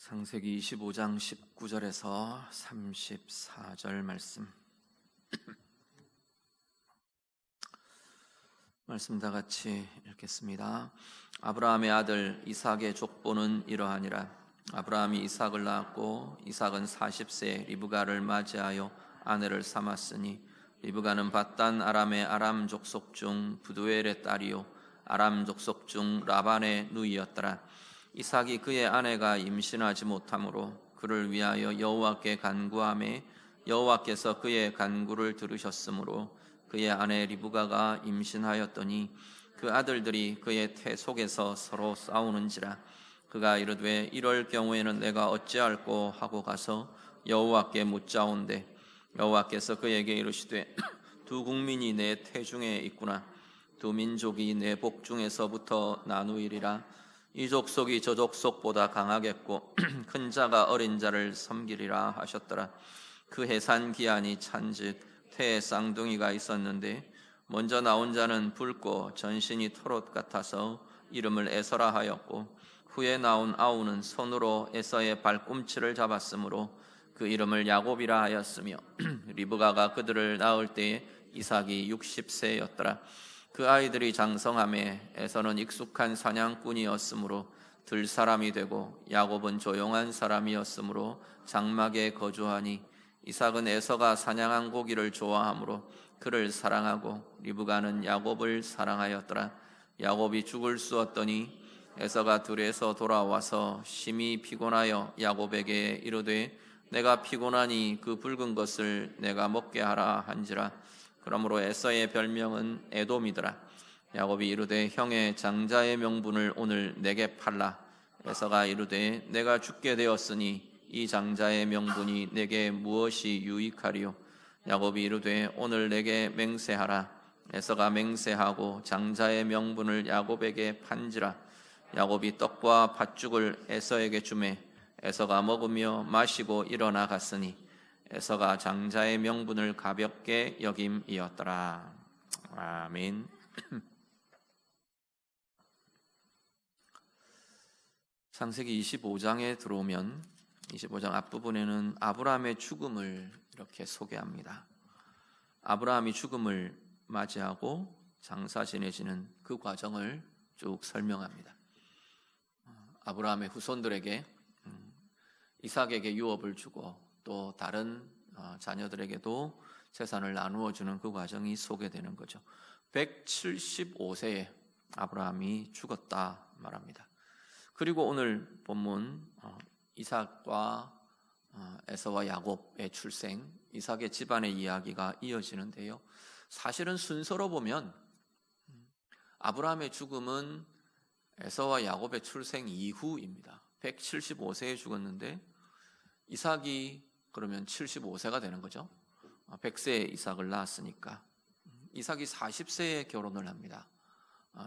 창세기 25장 19절에서 34절 말씀 다 같이 읽겠습니다. 아브라함의 아들 이삭의 족보는 이러하니라. 아브라함이 이삭을 낳았고 이삭은 40세에 리브가를 맞이하여 아내를 삼았으니 리브가는 밧단 아람의 아람 족속 중 부두엘의 딸이요 아람 족속 중 라반의 누이였더라. 이삭이 그의 아내가 임신하지 못하므로 그를 위하여 여호와께 간구하매 여호와께서 그의 간구를 들으셨으므로 그의 아내 리브가가 임신하였더니 그 아들들이 그의 태 속에서 서로 싸우는지라. 그가 이르되 이럴 경우에는 내가 어찌할꼬 하고 가서 여호와께 묻자온대 여호와께서 그에게 이르시되 두 국민이 내 태중에 있구나. 두 민족이 내 복중에서부터 나누이리라. 이 족속이 저 족속보다 강하겠고 큰 자가 어린 자를 섬기리라 하셨더라. 그 해산 기한이 찬즉 태에 쌍둥이가 있었는데 먼저 나온 자는 붉고 전신이 토롯 같아서 이름을 에서라 하였고 후에 나온 아우는 손으로 에서의 발꿈치를 잡았으므로 그 이름을 야곱이라 하였으며 리브가가 그들을 낳을 때에 이삭이 60세였더라. 그 아이들이 장성함에 에서는 익숙한 사냥꾼이었으므로 들 사람이 되고 야곱은 조용한 사람이었으므로 장막에 거주하니 이삭은 에서가 사냥한 고기를 좋아하므로 그를 사랑하고 리브가는 야곱을 사랑하였더라. 야곱이 죽을 쑤었더니 에서가 들에서 돌아와서 심히 피곤하여 야곱에게 이르되 내가 피곤하니 그 붉은 것을 내가 먹게 하라 한지라. 그러므로 에서의 별명은 에돔이더라. 야곱이 이르되 형의 장자의 명분을 오늘 내게 팔라. 에서가 이르되 내가 죽게 되었으니 이 장자의 명분이 내게 무엇이 유익하리요. 야곱이 이르되 오늘 내게 맹세하라. 에서가 맹세하고 장자의 명분을 야곱에게 판지라. 야곱이 떡과 팥죽을 에서에게 주매 에서가 먹으며 마시고 일어나 갔으니 에서가 장자의 명분을 가볍게 여김이었더라. 아멘. 창세기 25장에 들어오면 25장 앞부분에는 아브라함의 죽음을 이렇게 소개합니다. 아브라함이 죽음을 맞이하고 장사 지내시는 그 과정을 쭉 설명합니다. 아브라함의 후손들에게 이삭에게 유업을 주고 또 다른 자녀들에게도 재산을 나누어 주는 그 과정이 소개되는 거죠. 175세에 아브라함이 죽었다 말합니다. 그리고 오늘 본문 이삭과 에서와 야곱의 출생, 이삭의 집안의 이야기가 이어지는데요. 사실은 순서로 보면 아브라함의 죽음은 에서와 야곱의 출생 이후입니다. 175세에 죽었는데 이삭이 그러면 75세가 되는 거죠. 100세에 이삭을 낳았으니까 이삭이 40세에 결혼을 합니다.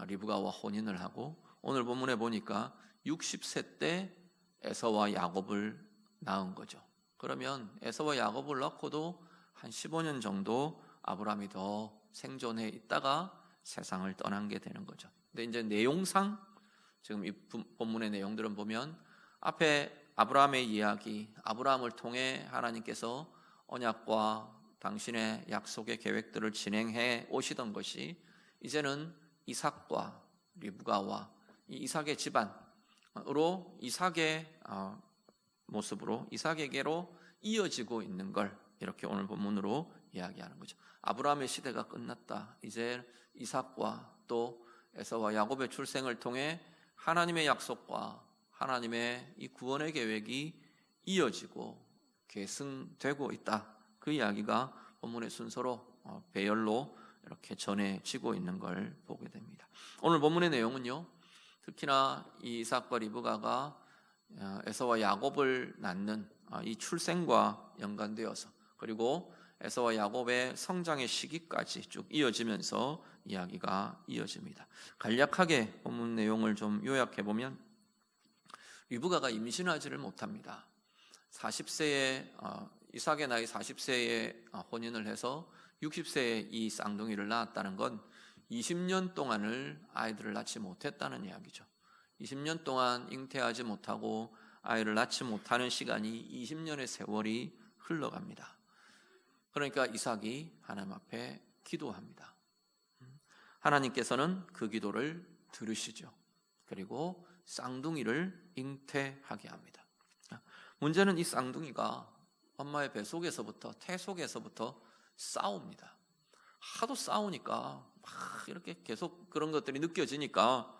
리브가와 혼인을 하고 오늘 본문에 보니까 60세 때 에서와 야곱을 낳은 거죠. 그러면 에서와 야곱을 낳고도 한 15년 정도 아브라함이 더 생존해 있다가 세상을 떠난 게 되는 거죠. 근데 이제 내용상 지금 이 본문의 내용들은 보면 앞에 아브라함의 이야기, 아브라함을 통해 하나님께서 언약과 당신의 약속의 계획들을 진행해 오시던 것이 이제는 이삭과 리브가와 이 이삭의 집안으로 이삭의 모습으로 이삭에게로 이어지고 있는 걸 이렇게 오늘 본문으로 이야기하는 거죠. 아브라함의 시대가 끝났다. 이제 이삭과 또 에서와 야곱의 출생을 통해 하나님의 약속과 하나님의 이 구원의 계획이 이어지고 계승되고 있다. 그 이야기가 본문의 순서로 배열로 이렇게 전해지고 있는 걸 보게 됩니다. 오늘 본문의 내용은요, 특히나 이 이삭과 리브가가 에서와 야곱을 낳는 이 출생과 연관되어서 그리고 에서와 야곱의 성장의 시기까지 쭉 이어지면서 이야기가 이어집니다. 간략하게 본문 내용을 좀 요약해 보면 리브가가 임신하지를 못합니다. 40세에 이삭의 나이 40세에 혼인을 해서 60세에 이 쌍둥이를 낳았다는 건 20년 동안을 아이들을 낳지 못했다는 이야기죠. 20년 동안 잉태하지 못하고 아이를 낳지 못하는 시간이 20년의 세월이 흘러갑니다. 그러니까 이삭이 하나님 앞에 기도합니다. 하나님께서는 그 기도를 들으시죠. 그리고 쌍둥이를 잉태하게 합니다. 문제는 이 쌍둥이가 엄마의 뱃속에서부터 태속에서부터 싸웁니다. 하도 싸우니까 막 이렇게 계속 그런 것들이 느껴지니까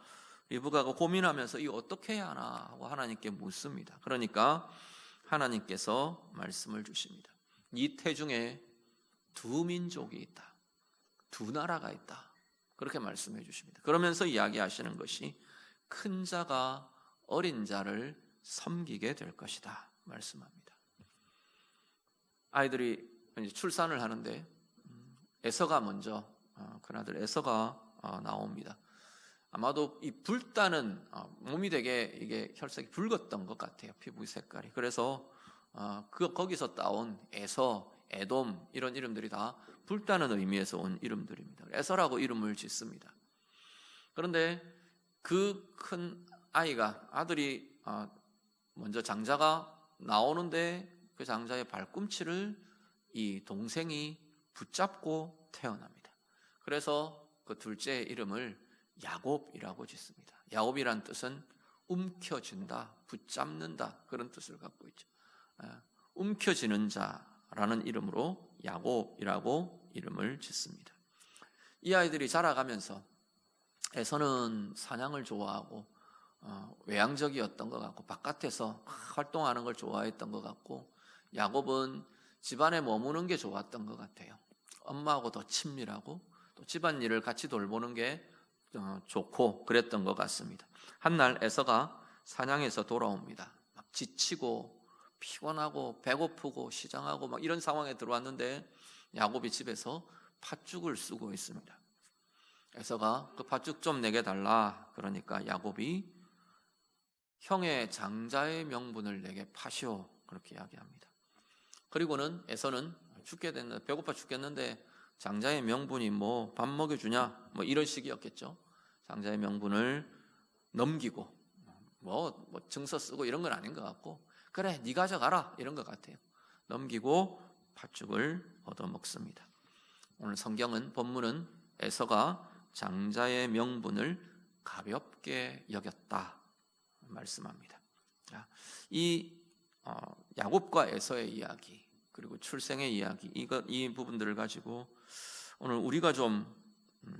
리브가가 고민하면서 이거 어떻게 해야 하나 하고 하나님께 묻습니다. 그러니까 하나님께서 말씀을 주십니다. 이 태중에 두 민족이 있다. 두 나라가 있다. 그렇게 말씀해 주십니다. 그러면서 이야기하시는 것이 큰 자가 어린 자를 섬기게 될 것이다 말씀합니다. 아이들이 이제 출산을 하는데 에서가 먼저 큰아들 에서가 나옵니다. 아마도 이 불타는 몸이 되게 이게 혈색이 붉었던 것 같아요. 피부 색깔이. 그래서 거기서 따온 에서, 에돔 이런 이름들이 다 불타는 의미에서 온 이름들입니다. 에서라고 이름을 짓습니다. 그런데 그 큰 아이가 아들이 먼저 장자가 나오는데 그 장자의 발꿈치를 이 동생이 붙잡고 태어납니다. 그래서 그 둘째의 이름을 야곱이라고 짓습니다. 야곱이란 뜻은 움켜쥔다, 붙잡는다 그런 뜻을 갖고 있죠. 움켜쥐는 자라는 이름으로 야곱이라고 이름을 짓습니다. 이 아이들이 자라가면서 에서는 사냥을 좋아하고 외향적이었던 것 같고 바깥에서 활동하는 걸 좋아했던 것 같고, 야곱은 집안에 머무는 게 좋았던 것 같아요. 엄마하고 더 친밀하고 또 집안일을 같이 돌보는 게 좋고 그랬던 것 같습니다. 한날 에서가 사냥에서 돌아옵니다. 막 지치고 피곤하고 배고프고 시장하고 막 이런 상황에 들어왔는데 야곱이 집에서 팥죽을 쓰고 있습니다. 에서가 그 팥죽 좀 내게 달라 그러니까 야곱이 형의 장자의 명분을 내게 파시오 그렇게 이야기합니다. 그리고는 에서는 죽게 됐는데 배고파 죽겠는데 장자의 명분이 뭐 밥 먹여주냐 뭐 이런 식이었겠죠. 장자의 명분을 넘기고 뭐 증서 쓰고 이런 건 아닌 것 같고, 그래 네 가져가라 이런 것 같아요. 넘기고 팥죽을 얻어먹습니다. 오늘 성경은 본문은 에서가 장자의 명분을 가볍게 여겼다 말씀합니다. 이 야곱과 에서의 이야기 그리고 출생의 이야기 이 부분들을 가지고 오늘 우리가 좀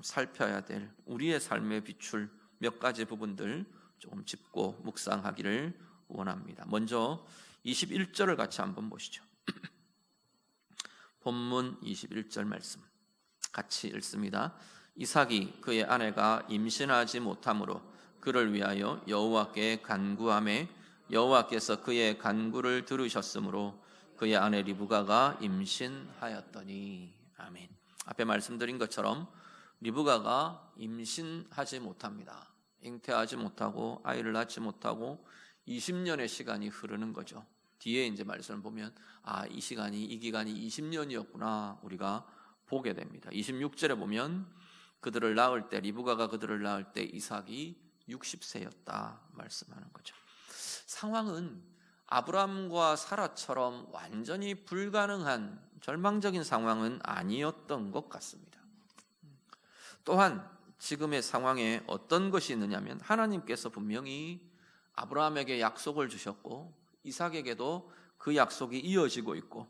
살펴야 될 우리의 삶에 비출 몇 가지 부분들 조금 짚고 묵상하기를 원합니다. 먼저 21절을 같이 한번 보시죠. 본문 21절 말씀 같이 읽습니다. 이삭이 그의 아내가 임신하지 못함으로 그를 위하여 여호와께 간구하매 여호와께서 그의 간구를 들으셨으므로 그의 아내 리브가가 임신하였더니. 아멘. 앞에 말씀드린 것처럼 리브가가 임신하지 못합니다. 잉태하지 못하고 아이를 낳지 못하고 20년의 시간이 흐르는 거죠. 뒤에 이제 말씀을 보면 이 기간이 20년이었구나 우리가 보게 됩니다. 26절에 보면 그들을 낳을 때 리브가가 그들을 낳을 때 이삭이 60세였다 말씀하는 거죠. 상황은 아브람과 사라처럼 완전히 불가능한 절망적인 상황은 아니었던 것 같습니다. 또한 지금의 상황에 어떤 것이 있느냐면 하나님께서 분명히 아브라함에게 약속을 주셨고 이삭에게도 그 약속이 이어지고 있고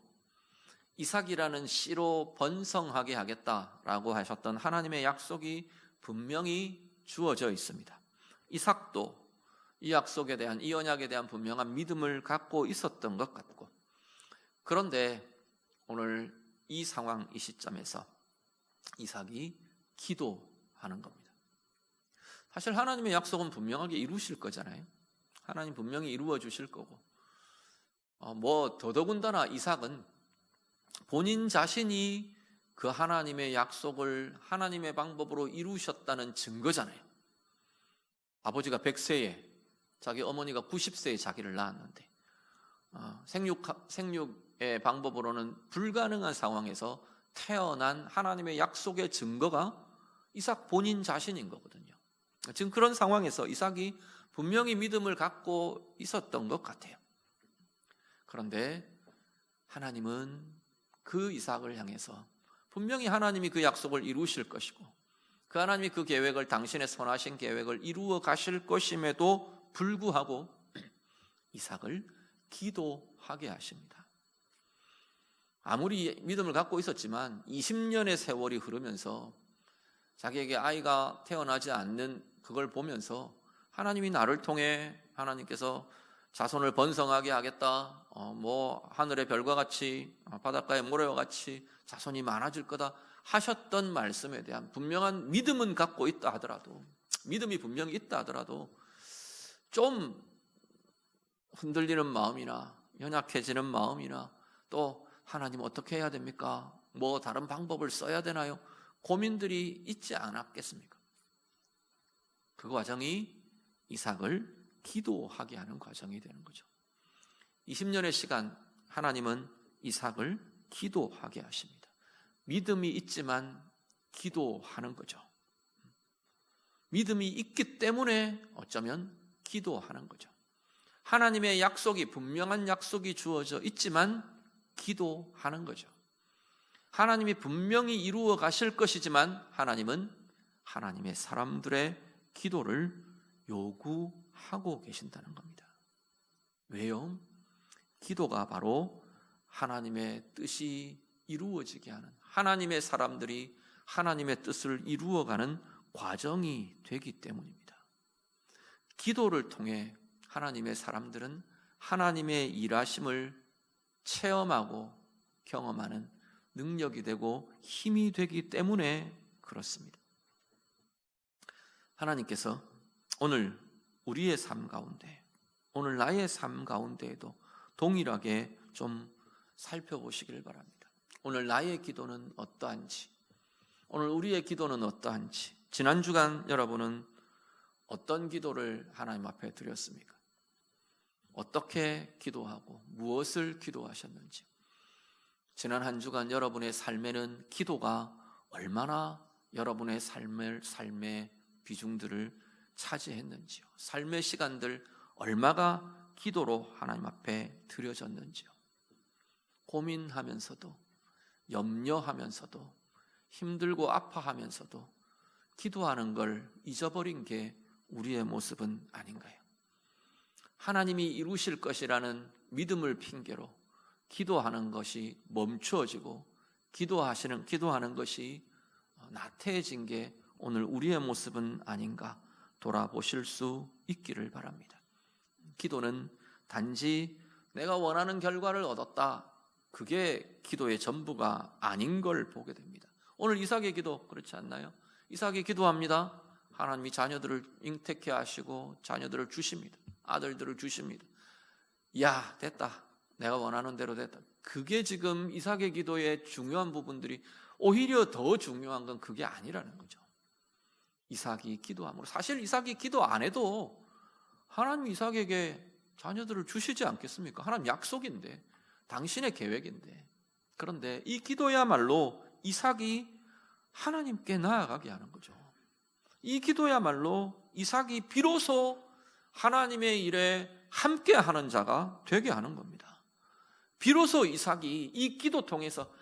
이삭이라는 씨로 번성하게 하겠다라고 하셨던 하나님의 약속이 분명히 주어져 있습니다. 이삭도 이 약속에 대한 이 언약에 대한 분명한 믿음을 갖고 있었던 것 같고, 그런데 오늘 이 상황 이 시점에서 이삭이 기도하는 겁니다. 사실 하나님의 약속은 분명하게 이루실 거잖아요. 하나님 분명히 이루어 주실 거고 더더군다나 이삭은 본인 자신이 그 하나님의 약속을 하나님의 방법으로 이루셨다는 증거잖아요. 아버지가 100세에 자기 어머니가 90세에 자기를 낳았는데 생육의 방법으로는 불가능한 상황에서 태어난 하나님의 약속의 증거가 이삭 본인 자신인 거거든요. 지금 그런 상황에서 이삭이 분명히 믿음을 갖고 있었던 것 같아요. 그런데 하나님은 그 이삭을 향해서 분명히 하나님이 그 약속을 이루실 것이고 그 하나님이 그 계획을, 당신의 선하신 계획을 이루어 가실 것임에도 불구하고 이삭을 기도하게 하십니다. 아무리 믿음을 갖고 있었지만 20년의 세월이 흐르면서 자기에게 아이가 태어나지 않는 그걸 보면서 하나님이 나를 통해 하나님께서 자손을 번성하게 하겠다, 하늘의 별과 같이 바닷가의 모래와 같이 자손이 많아질 거다 하셨던 말씀에 대한 분명한 믿음은 갖고 있다 하더라도, 믿음이 분명히 있다 하더라도 좀 흔들리는 마음이나 연약해지는 마음이나 또 하나님 어떻게 해야 됩니까? 뭐 다른 방법을 써야 되나요? 고민들이 있지 않았겠습니까? 그 과정이 이삭을 기도하게 하는 과정이 되는 거죠. 20년의 시간 하나님은 이삭을 기도하게 하십니다. 믿음이 있지만 기도하는 거죠. 믿음이 있기 때문에 어쩌면 기도하는 거죠. 하나님의 약속이, 분명한 약속이 주어져 있지만 기도하는 거죠. 하나님이 분명히 이루어 가실 것이지만 하나님은 하나님의 사람들의 기도를 요구하고 계신다는 겁니다. 왜요? 기도가 바로 하나님의 뜻이 이루어지게 하는, 하나님의 사람들이 하나님의 뜻을 이루어가는 과정이 되기 때문입니다. 기도를 통해 하나님의 사람들은 하나님의 일하심을 체험하고 경험하는 능력이 되고 힘이 되기 때문에 그렇습니다. 하나님께서 오늘 우리의 삶 가운데, 오늘 나의 삶 가운데에도 동일하게 좀 살펴보시길 바랍니다. 오늘 나의 기도는 어떠한지, 오늘 우리의 기도는 어떠한지, 지난 주간 여러분은 어떤 기도를 하나님 앞에 드렸습니까? 어떻게 기도하고 무엇을 기도하셨는지, 지난 한 주간 여러분의 삶에는 기도가 얼마나 여러분의 삶의 비중들을 차지했는지요, 삶의 시간들 얼마가 기도로 하나님 앞에 드려졌는지요, 고민하면서도 염려하면서도 힘들고 아파하면서도 기도하는 걸 잊어버린 게 우리의 모습은 아닌가요? 하나님이 이루실 것이라는 믿음을 핑계로 기도하는 것이 멈추어지고 기도하는 것이 나태해진 게 오늘 우리의 모습은 아닌가 돌아보실 수 있기를 바랍니다. 기도는 단지 내가 원하는 결과를 얻었다, 그게 기도의 전부가 아닌 걸 보게 됩니다. 오늘 이삭의 기도 그렇지 않나요? 이삭이 기도합니다. 하나님이 자녀들을 잉태케 하시고 자녀들을 주십니다. 아들들을 주십니다. 야, 됐다, 내가 원하는 대로 됐다. 그게 지금 이삭의 기도의 중요한 부분들이, 오히려 더 중요한 건 그게 아니라는 거죠. 이삭이 기도함으로, 사실 이삭이 기도 안 해도 하나님 이삭에게 자녀들을 주시지 않겠습니까? 하나님 약속인데, 당신의 계획인데. 그런데 이 기도야말로 이삭이 하나님께 나아가게 하는 거죠. 이 기도야말로 이삭이 비로소 하나님의 일에 함께하는 자가 되게 하는 겁니다. 비로소 이삭이 이 기도 통해서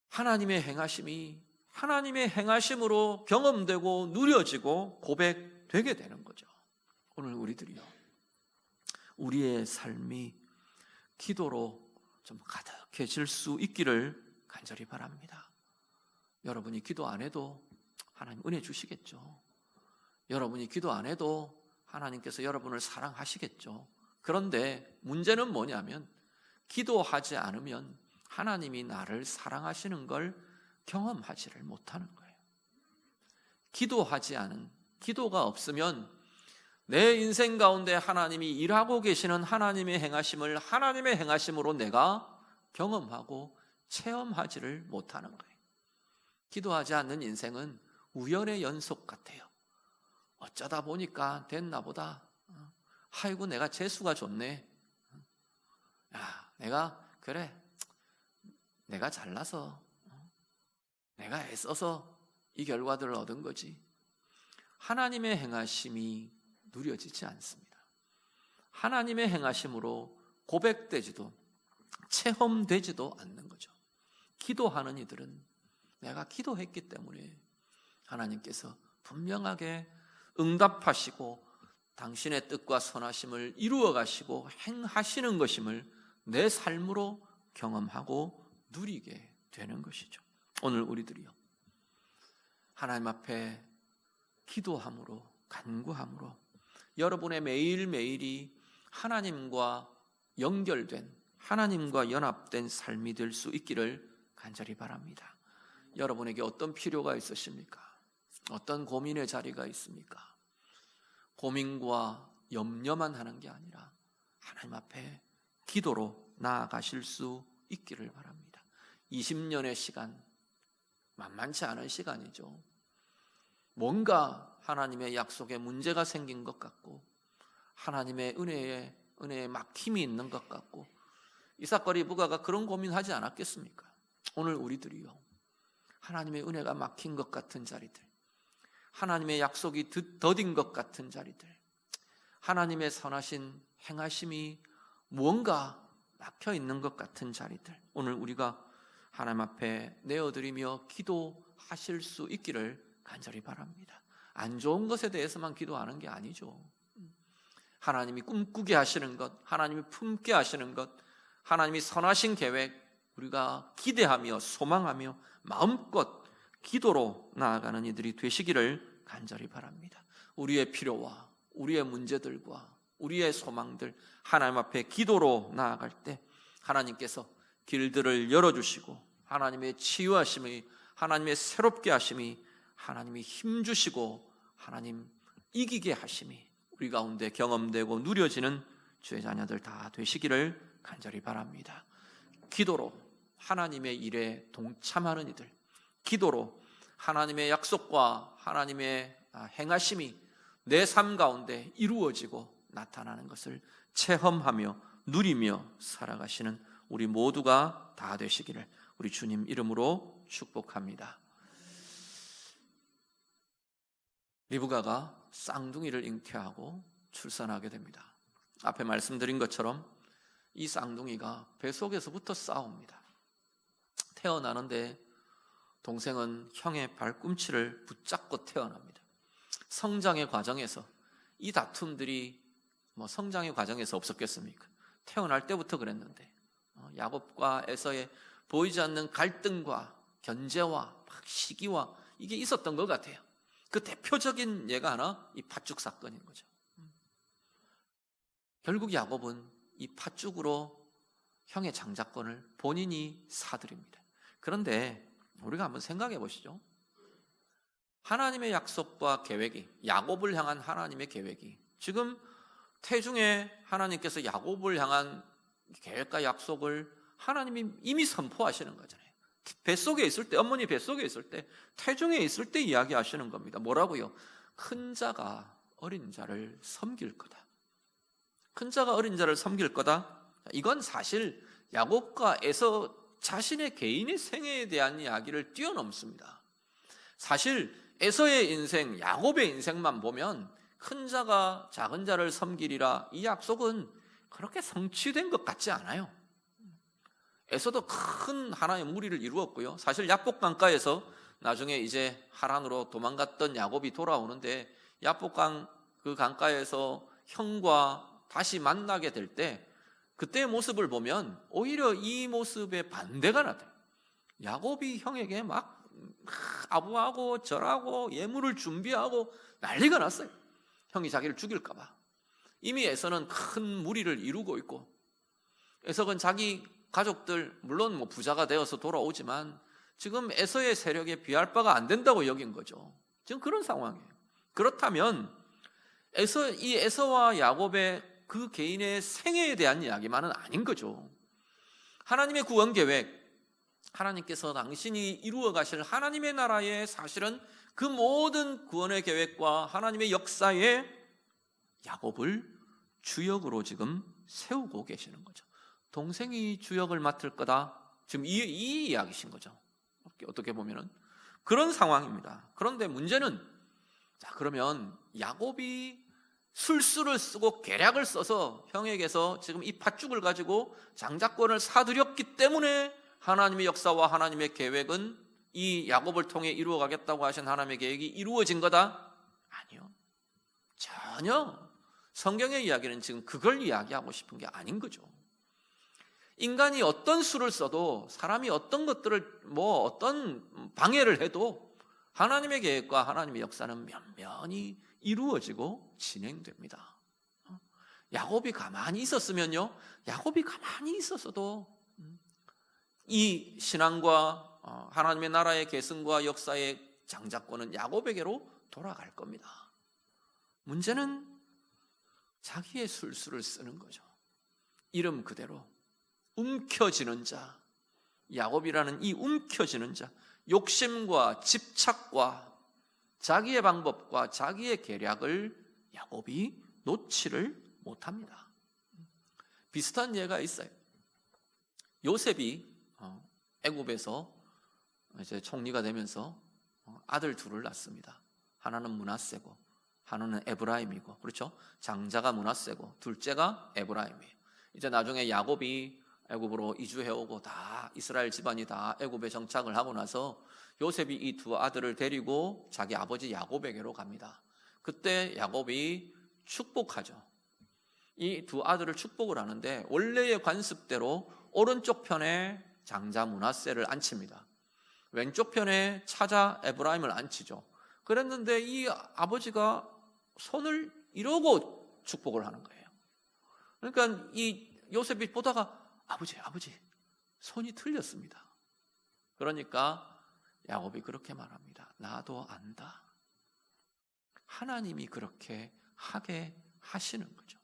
하나님의 행하심으로 경험되고 누려지고 고백되게 되는 거죠. 오늘 우리들이요, 우리의 삶이 기도로 좀 가득해질 수 있기를 간절히 바랍니다. 여러분이 기도 안 해도 하나님 은혜 주시겠죠. 여러분이 기도 안 해도 하나님께서 여러분을 사랑하시겠죠. 그런데 문제는 뭐냐면, 기도하지 않으면 하나님이 나를 사랑하시는 걸 경험하지를 못하는 거예요. 기도가 없으면 내 인생 가운데 하나님이 일하고 계시는 하나님의 행하심을 하나님의 행하심으로 내가 경험하고 체험하지를 못하는 거예요. 기도하지 않는 인생은 우연의 연속 같아요. 어쩌다 보니까 됐나 보다. 아이고, 내가 재수가 좋네. 야, 내가 잘나서, 내가 애써서 이 결과들을 얻은 거지. 하나님의 행하심이 누려지지 않습니다. 하나님의 행하심으로 고백되지도 체험되지도 않는 거죠. 기도하는 이들은 내가 기도했기 때문에 하나님께서 분명하게 응답하시고 당신의 뜻과 선하심을 이루어 가시고 행하시는 것임을 내 삶으로 경험하고 누리게 되는 것이죠. 오늘 우리들이요, 하나님 앞에 기도함으로, 간구함으로 여러분의 매일매일이 하나님과 연결된, 하나님과 연합된 삶이 될 수 있기를 간절히 바랍니다. 여러분에게 어떤 필요가 있으십니까? 어떤 고민의 자리가 있습니까? 고민과 염려만 하는 게 아니라 하나님 앞에 기도로 나아가실 수 있기를 바랍니다. 20년의 시간, 만만치 않은 시간이죠. 뭔가 하나님의 약속에 문제가 생긴 것 같고 하나님의 은혜에 막힘이 있는 것 같고 이삭과 리브가가 그런 고민하지 않았겠습니까? 오늘 우리들이요, 하나님의 은혜가 막힌 것 같은 자리들, 하나님의 약속이 더딘 것 같은 자리들, 하나님의 선하신 행하심이 무언가 막혀 있는 것 같은 자리들, 오늘 우리가 하나님 앞에 내어드리며 기도하실 수 있기를 간절히 바랍니다. 안 좋은 것에 대해서만 기도하는 게 아니죠. 하나님이 꿈꾸게 하시는 것, 하나님이 품게 하시는 것, 하나님이 선하신 계획, 우리가 기대하며 소망하며 마음껏 기도로 나아가는 이들이 되시기를 간절히 바랍니다. 우리의 필요와 우리의 문제들과 우리의 소망들 하나님 앞에 기도로 나아갈 때 하나님께서 길들을 열어주시고 하나님의 치유하심이, 하나님의 새롭게 하심이, 하나님이 힘주시고 하나님 이기게 하심이 우리 가운데 경험되고 누려지는 주의 자녀들 다 되시기를 간절히 바랍니다. 기도로 하나님의 일에 동참하는 이들, 기도로 하나님의 약속과 하나님의 행하심이 내 삶 가운데 이루어지고 나타나는 것을 체험하며 누리며 살아가시는 우리 모두가 다 되시기를 우리 주님 이름으로 축복합니다. 리브가가 쌍둥이를 잉태하고 출산하게 됩니다. 앞에 말씀드린 것처럼 이 쌍둥이가 뱃속에서부터 싸웁니다. 태어나는데 동생은 형의 발꿈치를 붙잡고 태어납니다. 성장의 과정에서 이 다툼들이 성장의 과정에서 없었겠습니까? 태어날 때부터 그랬는데 야곱과 에서의 보이지 않는 갈등과 견제와 시기와 이게 있었던 것 같아요. 그 대표적인 예가 하나 이 팥죽 사건인 거죠. 결국 야곱은 이 팥죽으로 형의 장자권을 본인이 사들입니다. 그런데 우리가 한번 생각해 보시죠. 하나님의 약속과 계획이, 야곱을 향한 하나님의 계획이 지금 태중에 하나님께서 야곱을 향한 계획과 약속을 하나님이 이미 선포하시는 거잖아요. 뱃속에 있을 때, 어머니 뱃속에 있을 때, 태중에 있을 때 이야기하시는 겁니다. 뭐라고요? 큰 자가 어린 자를 섬길 거다. 큰 자가 어린 자를 섬길 거다. 이건 사실 야곱과 에서 자신의 개인의 생애에 대한 이야기를 뛰어넘습니다. 사실 에서의 인생, 야곱의 인생만 보면 큰 자가 작은 자를 섬기리라, 이 약속은 그렇게 성취된 것 같지 않아요. 에서도 큰 하나의 무리를 이루었고요. 사실 야복 강가에서 나중에 이제 하란으로 도망갔던 야곱이 돌아오는데 야복 그 강가에서 형과 다시 만나게 될 때 그때의 모습을 보면 오히려 이 모습에 반대가 나타나요. 야곱이 형에게 막 아부하고 절하고 예물을 준비하고 난리가 났어요. 형이 자기를 죽일까 봐. 이미 에서는 큰 무리를 이루고 있고, 에서는 자기 가족들 물론 부자가 되어서 돌아오지만 지금 에서의 세력에 비할 바가 안 된다고 여긴 거죠. 지금 그런 상황이에요. 그렇다면 이 에서와 야곱의 그 개인의 생애에 대한 이야기만은 아닌 거죠. 하나님의 구원 계획, 하나님께서 당신이 이루어 가실 하나님의 나라의 사실은 그 모든 구원의 계획과 하나님의 역사에 야곱을 주역으로 지금 세우고 계시는 거죠. 동생이 주역을 맡을 거다. 지금 이 이야기신 거죠. 어떻게 보면은 그런 상황입니다. 그런데 문제는, 자, 그러면 야곱이 술수를 쓰고 계략을 써서 형에게서 지금 이 팥죽을 가지고 장자권을 사들였기 때문에 하나님의 역사와 하나님의 계획은 이 야곱을 통해 이루어가겠다고 하신 하나님의 계획이 이루어진 거다? 아니요. 전혀. 성경의 이야기는 지금 그걸 이야기하고 싶은 게 아닌 거죠. 인간이 어떤 수를 써도, 사람이 어떤 것들을 어떤 방해를 해도 하나님의 계획과 하나님의 역사는 면면히 이루어지고 진행됩니다. 야곱이 가만히 있었으면요, 야곱이 가만히 있었어도 이 신앙과 하나님의 나라의 계승과 역사의 장자권은 야곱에게로 돌아갈 겁니다. 문제는 자기의 술수를 쓰는 거죠. 이름 그대로 움켜쥐는 자, 야곱이라는 이 움켜쥐는 자, 욕심과 집착과 자기의 방법과 자기의 계략을 야곱이 놓지를 못합니다. 비슷한 예가 있어요. 요셉이 애굽에서 이제 총리가 되면서 아들 둘을 낳습니다. 하나는 므낫세고 하나는 에브라임이고, 그렇죠? 장자가 므낫세고 둘째가 에브라임이에요. 이제 나중에 야곱이 애굽으로 이주해오고 다 이스라엘 집안이 다 애굽에 정착을 하고 나서 요셉이 이 두 아들을 데리고 자기 아버지 야곱에게로 갑니다. 그때 야곱이 축복하죠. 이 두 아들을 축복을 하는데 원래의 관습대로 오른쪽 편에 장자 므낫세를 앉힙니다. 왼쪽 편에 차자 에브라임을 앉히죠. 그랬는데 이 아버지가 손을 이러고 축복을 하는 거예요. 그러니까 이 요셉이 보다가 아버지 손이 틀렸습니다. 그러니까 야곱이 그렇게 말합니다. 나도 안다. 하나님이 그렇게 하게 하시는 거죠.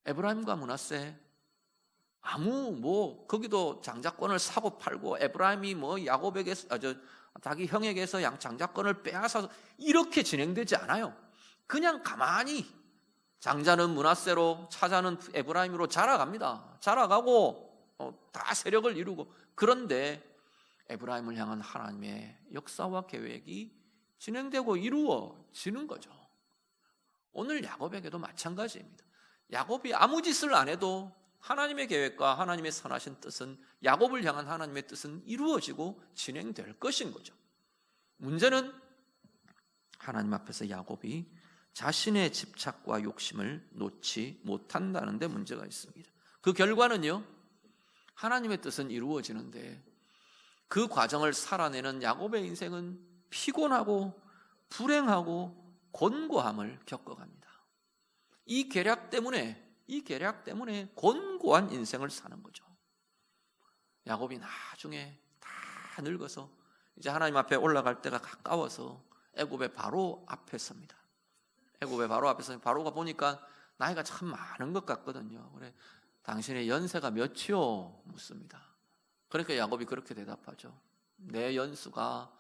에브라임과 므낫세 거기도 장자권을 사고 팔고, 에브라임이 야곱에게 자기 형에게서 장자권을 빼앗아서 이렇게 진행되지 않아요. 그냥 가만히 장자는 므낫세로, 차자는 에브라임으로 자라갑니다. 자라가고 다 세력을 이루고, 그런데 에브라임을 향한 하나님의 역사와 계획이 진행되고 이루어지는 거죠. 오늘 야곱에게도 마찬가지입니다. 야곱이 아무 짓을 안 해도 하나님의 계획과 하나님의 선하신 뜻은, 야곱을 향한 하나님의 뜻은 이루어지고 진행될 것인 거죠. 문제는 하나님 앞에서 야곱이 자신의 집착과 욕심을 놓지 못한다는 데 문제가 있습니다. 그 결과는요, 하나님의 뜻은 이루어지는데 그 과정을 살아내는 야곱의 인생은 피곤하고 불행하고 곤고함을 겪어갑니다. 이 계략 때문에 곤고한 인생을 사는 거죠. 야곱이 나중에 다 늙어서 이제 하나님 앞에 올라갈 때가 가까워서 애굽의 바로 앞에 섭니다. 애굽의 바로 앞에서 바로가 보니까 나이가 참 많은 것 같거든요. 그래, 당신의 연세가 몇이요? 묻습니다. 그러니까 야곱이 그렇게 대답하죠. 내 연수가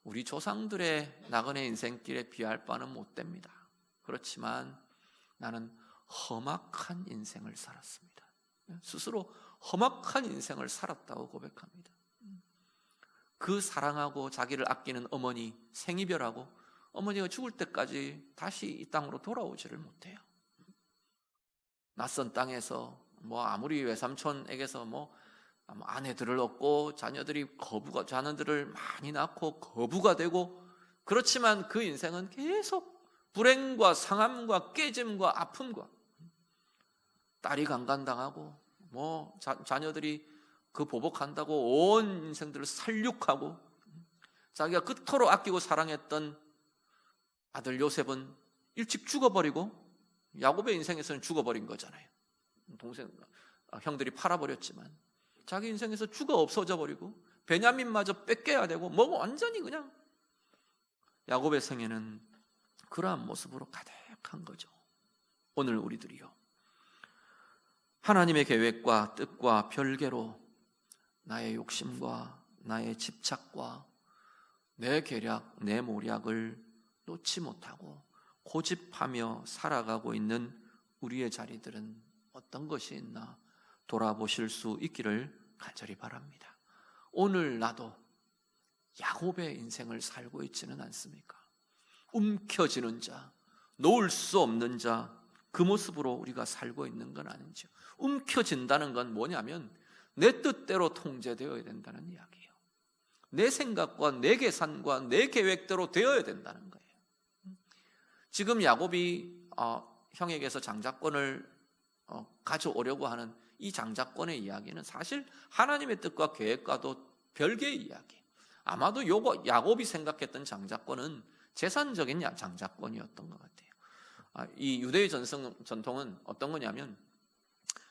우리 조상들의 나그네 인생길에 비할 바는 못 됩니다. 그렇지만 나는 험악한 인생을 살았습니다. 스스로 험악한 인생을 살았다고 고백합니다. 그 사랑하고 자기를 아끼는 어머니 생이별하고, 어머니가 죽을 때까지 다시 이 땅으로 돌아오지를 못해요. 낯선 땅에서 아무리 외삼촌에게서 아내들을 얻고 자녀들을 많이 낳고 거부가 되고, 그렇지만 그 인생은 계속 불행과 상함과 깨짐과 아픔과, 딸이 강간당하고 자녀들이 그 보복한다고 온 인생들을 살육하고, 자기가 그토록 아끼고 사랑했던 아들 요셉은 일찍 죽어버리고, 야곱의 인생에서는 죽어버린 거잖아요. 형들이 팔아버렸지만 자기 인생에서 죽어 없어져 버리고, 베냐민마저 뺏겨야 되고, 완전히 그냥 야곱의 생애는 그러한 모습으로 가득한 거죠. 오늘 우리들이요, 하나님의 계획과 뜻과 별개로 나의 욕심과 나의 집착과 내 계략, 내 모략을 놓지 못하고 고집하며 살아가고 있는 우리의 자리들은 어떤 것이 있나 돌아보실 수 있기를 간절히 바랍니다. 오늘 나도 야곱의 인생을 살고 있지는 않습니까? 움켜쥐는 자, 놓을 수 없는 자, 그 모습으로 우리가 살고 있는 건 아닌지요. 움켜진다는 건 뭐냐면 내 뜻대로 통제되어야 된다는 이야기예요. 내 생각과 내 계산과 내 계획대로 되어야 된다는 거예요. 지금 야곱이 형에게서 장자권을 가져오려고 하는 이 장자권의 이야기는 사실 하나님의 뜻과 계획과도 별개의 이야기. 아마도 야곱이 생각했던 장자권은 재산적인 장자권이었던 것 같아요. 이 유대의 전통은 어떤 거냐면,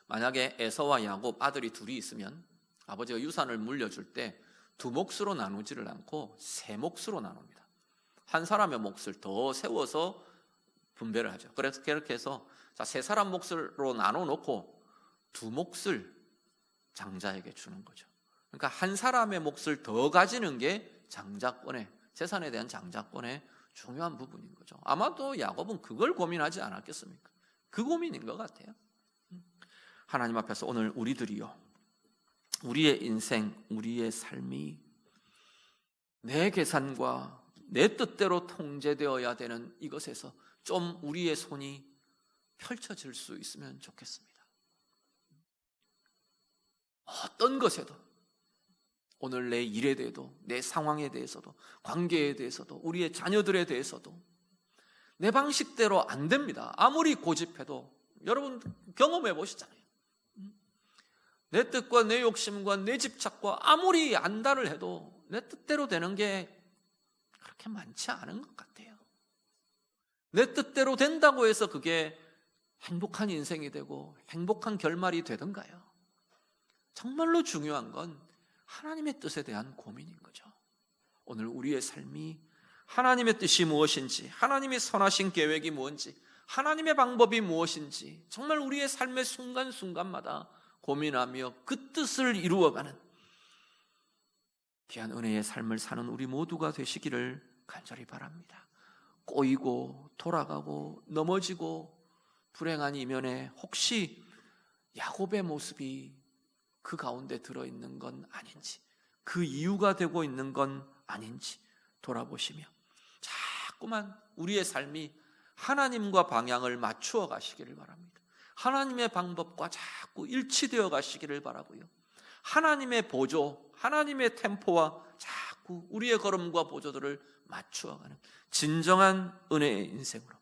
만약에 에서와 야곱 아들이 둘이 있으면 아버지가 유산을 물려줄 때 두 몫으로 나누지를 않고 세 몫으로 나눕니다. 한 사람의 몫을 더 세워서 분배를 하죠. 그래서 그렇게 해서 세 사람 몫으로 나눠놓고 두 몫을 장자에게 주는 거죠. 그러니까 한 사람의 몫을 더 가지는 게 장자권의, 재산에 대한 장자권의 중요한 부분인 거죠. 아마도 야곱은 그걸 고민하지 않았겠습니까? 그 고민인 것 같아요. 하나님 앞에서 오늘 우리들이요, 우리의 인생, 우리의 삶이 내 계산과 내 뜻대로 통제되어야 되는 이것에서 좀 우리의 손이 펼쳐질 수 있으면 좋겠습니다. 어떤 것에도, 오늘 내 일에 대해도, 내 상황에 대해서도, 관계에 대해서도, 우리의 자녀들에 대해서도 내 방식대로 안 됩니다. 아무리 고집해도. 여러분 경험해 보시잖아요. 내 뜻과 내 욕심과 내 집착과 아무리 안달을 해도 내 뜻대로 되는 게 그렇게 많지 않은 것 같아요. 내 뜻대로 된다고 해서 그게 행복한 인생이 되고 행복한 결말이 되던가요? 정말로 중요한 건 하나님의 뜻에 대한 고민인 거죠. 오늘 우리의 삶이 하나님의 뜻이 무엇인지, 하나님의 선하신 계획이 무엇인지, 하나님의 방법이 무엇인지 정말 우리의 삶의 순간순간마다 고민하며 그 뜻을 이루어가는 귀한 은혜의 삶을 사는 우리 모두가 되시기를 간절히 바랍니다. 꼬이고 돌아가고 넘어지고 불행한 이면에 혹시 야곱의 모습이 그 가운데 들어있는 건 아닌지, 그 이유가 되고 있는 건 아닌지 돌아보시며 자꾸만 우리의 삶이 하나님과 방향을 맞추어 가시기를 바랍니다. 하나님의 방법과 자꾸 일치되어 가시기를 바라고요, 하나님의 보조, 하나님의 템포와 자꾸 우리의 걸음과 보조들을 맞추어가는 진정한 은혜의 인생으로,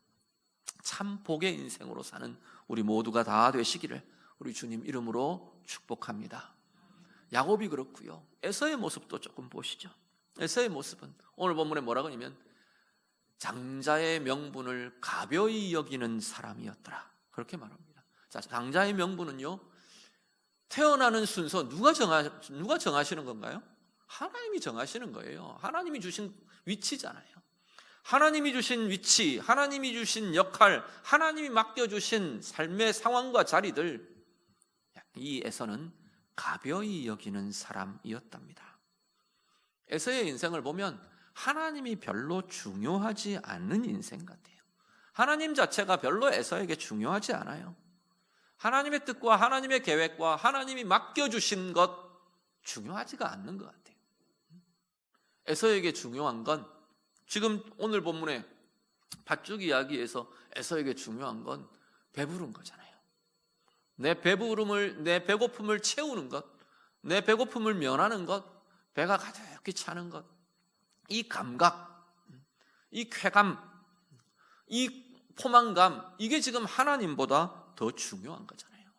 참 복의 인생으로 사는 우리 모두가 다 되시기를 우리 주님 이름으로 축복합니다. 야곱이 그렇고요, 에서의 모습도 조금 보시죠. 에서의 모습은 오늘 본문에 뭐라고 하냐면 장자의 명분을 가벼이 여기는 사람이었더라, 그렇게 말합니다. 자, 장자의 명분은요, 태어나는 순서 누가 정하시는 건가요? 하나님이 정하시는 거예요. 하나님이 주신 위치잖아요. 하나님이 주신 위치, 하나님이 주신 역할, 하나님이 맡겨주신 삶의 상황과 자리들, 이 에서는 가벼이 여기는 사람이었답니다. 에서의 인생을 보면 하나님이 별로 중요하지 않는 인생 같아요. 하나님 자체가 별로 에서에게 중요하지 않아요. 하나님의 뜻과 하나님의 계획과 하나님이 맡겨주신 것 중요하지가 않는 것 같아요. 에서에게 중요한 건, 지금 오늘 본문에 밧줄 이야기에서 에서에게 중요한 건 배부른 거잖아요. 내 배고픔을 채우는 것, 내 배고픔을 면하는 것, 배가 가득히 차는 것, 이 감각, 이 쾌감, 이 포만감, 이게 지금 하나님보다 더 중요한 거잖아요.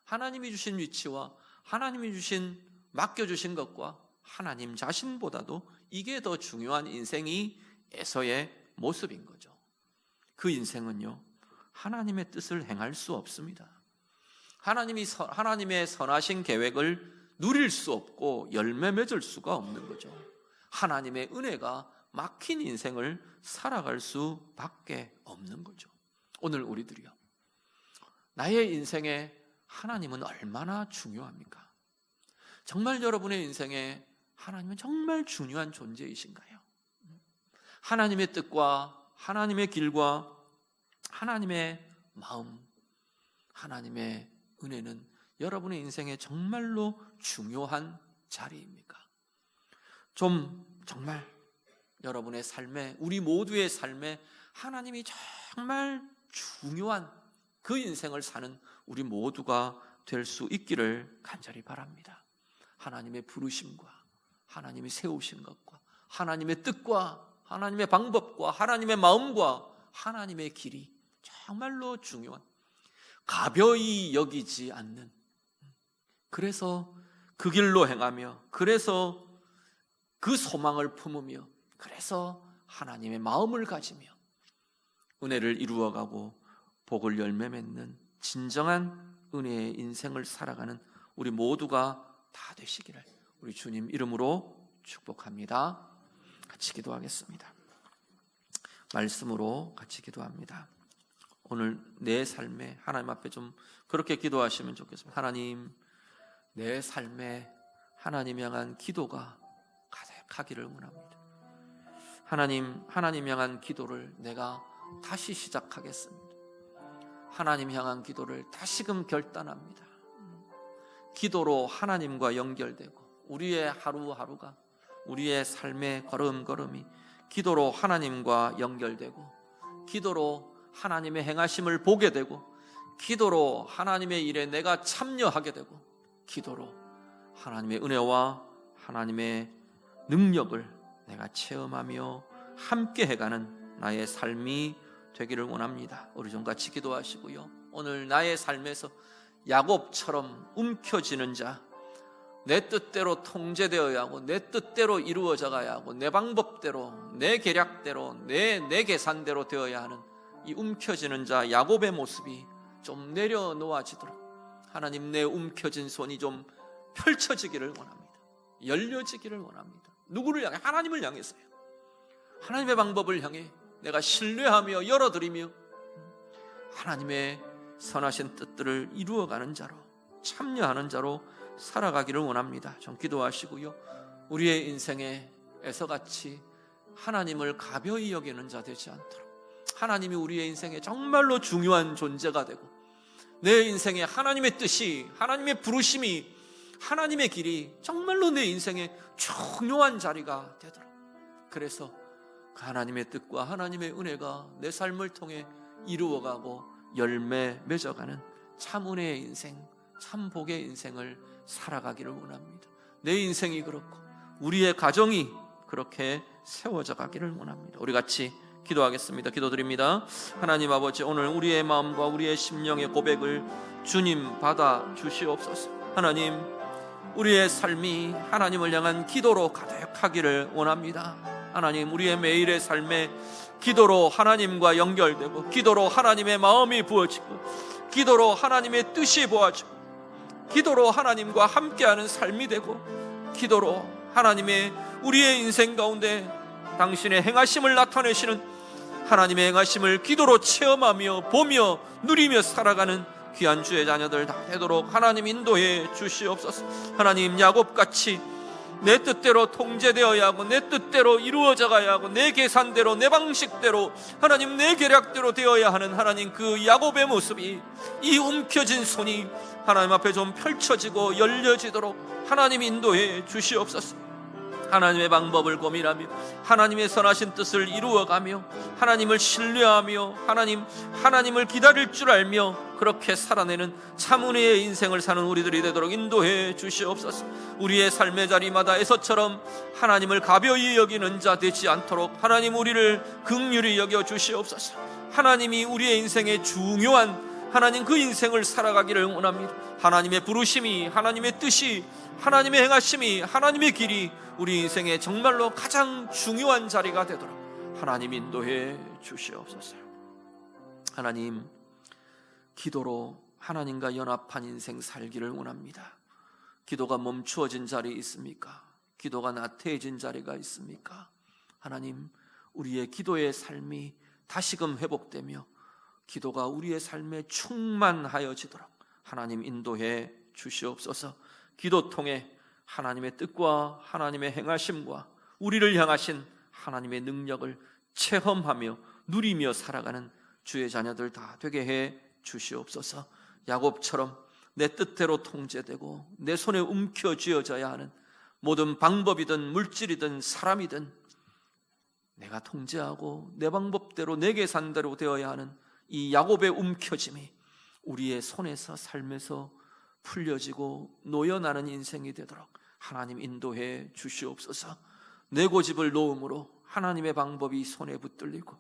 하나님이 주신 위치와 하나님이 맡겨주신 것과 하나님 자신보다도 이게 더 중요한 인생이 에서의 모습인 거죠. 그 인생은요, 하나님의 뜻을 행할 수 없습니다. 하나님의 선하신 계획을 누릴 수 없고 열매 맺을 수가 없는 거죠. 하나님의 은혜가 막힌 인생을 살아갈 수밖에 없는 거죠. 오늘 우리들이요, 나의 인생에 하나님은 얼마나 중요합니까? 정말 여러분의 인생에 하나님은 정말 중요한 존재이신가요? 하나님의 뜻과 하나님의 길과 하나님의 마음, 하나님의 은혜는 여러분의 인생에 정말로 중요한 자리입니까? 좀 정말 여러분의 삶에, 우리 모두의 삶에 하나님이 정말 중요한 그 인생을 사는 우리 모두가 될 수 있기를 간절히 바랍니다. 하나님의 부르심과 하나님이 세우신 것과 하나님의 뜻과 하나님의 방법과 하나님의 마음과 하나님의 길이 정말로 중요한, 가벼이 여기지 않는, 그래서 그 길로 행하며, 그래서 그 소망을 품으며, 그래서 하나님의 마음을 가지며 은혜를 이루어가고 복을 열매 맺는 진정한 은혜의 인생을 살아가는 우리 모두가 다 되시기를 우리 주님 이름으로 축복합니다. 같이 기도하겠습니다. 말씀으로 같이 기도합니다. 오늘 내 삶에 하나님 앞에 좀 그렇게 기도하시면 좋겠습니다. 하나님, 내 삶에 하나님 향한 기도가 가득하기를 원합니다. 하나님 향한 기도를 내가 다시 시작하겠습니다. 하나님 향한 기도를 다시금 결단합니다. 기도로 하나님과 연결되고 우리의 하루하루가, 우리의 삶의 걸음걸음이 기도로 하나님과 연결되고, 기도로 하나님의 행하심을 보게 되고, 기도로 하나님의 일에 내가 참여하게 되고, 기도로 하나님의 은혜와 하나님의 능력을 내가 체험하며 함께 해가는 나의 삶이 되기를 원합니다. 우리 좀 같이 기도하시고요. 오늘 나의 삶에서 야곱처럼 움켜쥐는 자, 내 뜻대로 통제되어야 하고 내 뜻대로 이루어져 가야 하고 내 방법대로, 내 계략대로, 내 계산대로 되어야 하는 이 움켜쥐는 자 야곱의 모습이 좀 내려놓아지도록 하나님, 내 움켜진 손이 좀 펼쳐지기를 원합니다. 열려지기를 원합니다. 누구를 향해? 하나님을 향해서요. 하나님의 방법을 향해 내가 신뢰하며 열어드리며 하나님의 선하신 뜻들을 이루어가는 자로, 참여하는 자로 살아가기를 원합니다. 좀 기도하시고요. 우리의 인생에 에서같이 하나님을 가벼이 여기는 자 되지 않도록, 하나님이 우리의 인생에 정말로 중요한 존재가 되고 내 인생에 하나님의 뜻이, 하나님의 부르심이, 하나님의 길이 정말로 내 인생에 중요한 자리가 되도록, 그래서 그 하나님의 뜻과 하나님의 은혜가 내 삶을 통해 이루어가고 열매 맺어가는 참 은혜의 인생, 참 복의 인생을 살아가기를 원합니다. 내 인생이 그렇고 우리의 가정이 그렇게 세워져 가기를 원합니다. 우리 같이 기도하겠습니다. 기도드립니다. 하나님 아버지, 오늘 우리의 마음과 우리의 심령의 고백을 주님 받아 주시옵소서. 하나님, 우리의 삶이 하나님을 향한 기도로 가득하기를 원합니다. 하나님, 우리의 매일의 삶에 기도로 하나님과 연결되고, 기도로 하나님의 마음이 부어지고, 기도로 하나님의 뜻이 보아지고, 기도로 하나님과 함께하는 삶이 되고, 기도로 하나님의 우리의 인생 가운데 당신의 행하심을 나타내시는 하나님의 행하심을 기도로 체험하며 보며 누리며 살아가는 귀한 주의 자녀들 다 되도록 하나님 인도해 주시옵소서. 하나님, 야곱같이 내 뜻대로 통제되어야 하고 내 뜻대로 이루어져 가야 하고 내 계산대로, 내 방식대로, 하나님 내 계략대로 되어야 하는 하나님 그 야곱의 모습이, 이 움켜진 손이 하나님 앞에 좀 펼쳐지고 열려지도록 하나님 인도해 주시옵소서. 하나님의 방법을 고민하며 하나님의 선하신 뜻을 이루어가며 하나님을 신뢰하며 하나님을 기다릴 줄 알며 그렇게 살아내는 참 은혜의 인생을 사는 우리들이 되도록 인도해 주시옵소서. 우리의 삶의 자리마다 에서처럼 하나님을 가벼이 여기는 자 되지 않도록 하나님 우리를 긍휼히 여겨 주시옵소서. 하나님이 우리의 인생의 중요한 하나님 그 인생을 살아가기를 원합니다. 하나님의 부르심이, 하나님의 뜻이, 하나님의 행하심이, 하나님의 길이 우리 인생의 정말로 가장 중요한 자리가 되도록 하나님 인도해 주시옵소서. 하나님, 기도로 하나님과 연합한 인생 살기를 원합니다. 기도가 멈추어진 자리 있습니까? 기도가 나태해진 자리가 있습니까? 하나님, 우리의 기도의 삶이 다시금 회복되며 기도가 우리의 삶에 충만하여지도록 하나님 인도해 주시옵소서. 기도 통해 하나님의 뜻과 하나님의 행하심과 우리를 향하신 하나님의 능력을 체험하며 누리며 살아가는 주의 자녀들 다 되게 해 주시옵소서. 야곱처럼 내 뜻대로 통제되고 내 손에 움켜쥐어져야 하는 모든 방법이든 물질이든 사람이든 내가 통제하고 내 방법대로 내 계산대로 되어야 하는 이 야곱의 움켜짐이 우리의 손에서 삶에서 풀려지고 놓여나는 인생이 되도록 하나님 인도해 주시옵소서. 내 고집을 놓음으로 하나님의 방법이 손에 붙들리고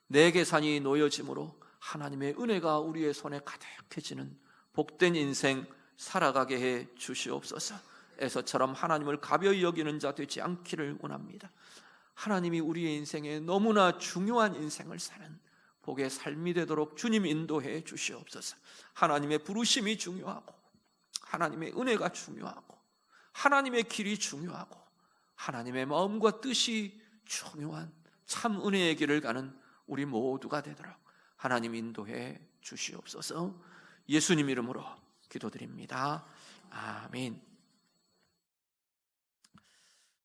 내 계산이 놓여짐으로 하나님의 은혜가 우리의 손에 가득해지는 복된 인생 살아가게 해 주시옵소서. 에서처럼 하나님을 가벼이 여기는 자 되지 않기를 원합니다. 하나님이 우리의 인생에 너무나 중요한 인생을 사는 복의 삶이 되도록 주님 인도해 주시옵소서. 하나님의 부르심이 중요하고 하나님의 은혜가 중요하고 하나님의 길이 중요하고 하나님의 마음과 뜻이 중요한 참 은혜의 길을 가는 우리 모두가 되도록 하나님 인도해 주시옵소서. 예수님 이름으로 기도드립니다. 아멘.